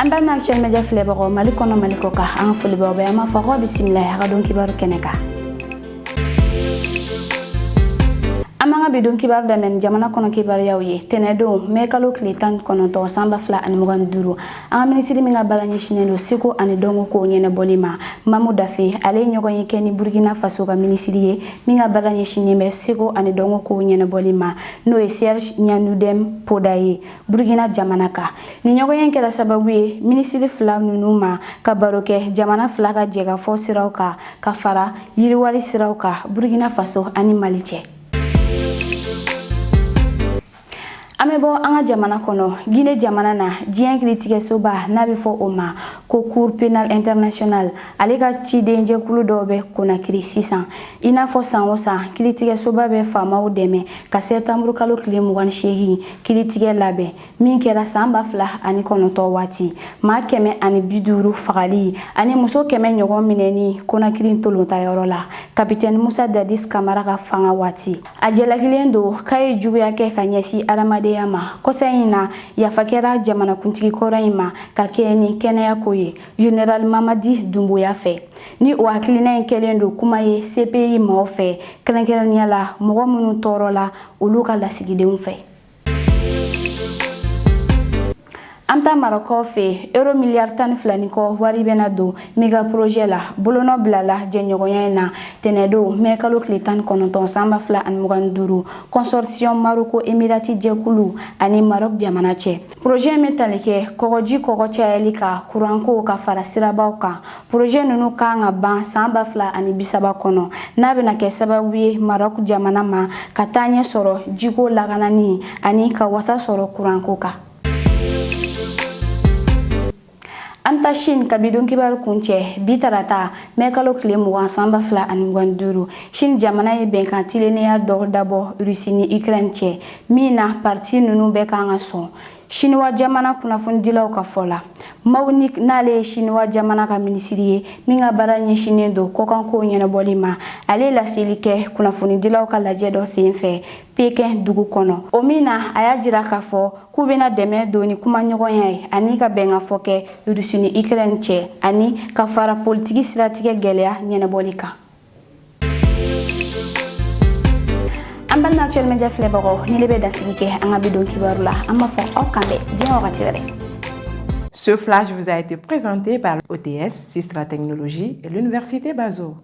Anda na actuel media fleboro mali kono mali ko ka an foli bawo be ma fa ko bismillah ha don kibaru keneka amanga bidon kibar damen jamana kono kibar yawye tenedo mekalo klitan kono to samba fla an mugan duru an ministre mi ngabala ni shinelo siko an dongo ko nyene bolima mamu dafe ale nyogo yake ni Burkina Faso ga ministre mi ngabala ni shineme siko an dongo ko nyene bolima no e Serge Nyanudem Podaye Burkina jamana ka ni nyogo yake la sababu ministre fla nunuma ka baroke jamana fla ga jega fo sirauka ka fara yiriwali sirauka Burkina Faso ani maliche amebo anga jamana kono Guinée jamana na dien critique soba na bifo oma ko cour pénal international alega ci denje kulu dobe kona kri 600 ina fo sanwosa critique soba be fama o deme ka septembre kalo klim wan shehi critique labe min kera samba fla ani kono to wati ma keme ani biduru fagali ani muso keme nyogo mineni kona kri tolota yorola capitaine Moussa Dadis Camara ka fanga wati ajela kilendo kay juguya ke kanyesi alamade yama kosaina ya fakera jamana kuntigi koraima ka keni kenaya koye general Mamadi Doumbouya fe ni o akilina kelendo kuma ye CPI ma fe krankerania la mogo munu torola uluka la sigideun fe amta Maroko fe euro milliard tan flani ko wari bena do mega projet la bolono blala jenyogoya na tenedo mekalo klitan kononton samba fla an muganduru consortium Maroko Emirati jekulu ani Marok jamana che projet metalike kogoji kogocha elika kuranko ka farasira bawka projet nunu kanga ban samba fla ani bisaba kono na bena ke sababu Marok jamana ma katanye soro jigo laganani ani ka wasa soro kuranko ka anta Chine kabidon kibar kunche bitarata mekalo klem wa samba fla an nganduru Chine jamana ye benkantile ne ya do dabo Russie ni Ukraine che mina parti nunu be kanga so Chinois jamana kuna fundilaw ka fola mawnik nale Chinois jamana ka ministriye minga baranye Chinendo ko kanko nyene bolima ale la silike kuna fundilaw ka laje do senfe peke dugu kono omina aya jira ka fo kubena deme doni kuma nyogonya ani ka benga foke Russie ni Ukraine che ani ka fara politiki strategie gelea nyene bolika ambal na actuel media fleboro ni lebe dasike anga bidon kibarula amma fo okande dino ratiré. Ce flash vous a été présenté par l'OTS Sistra Technologies et l'Université Bazo.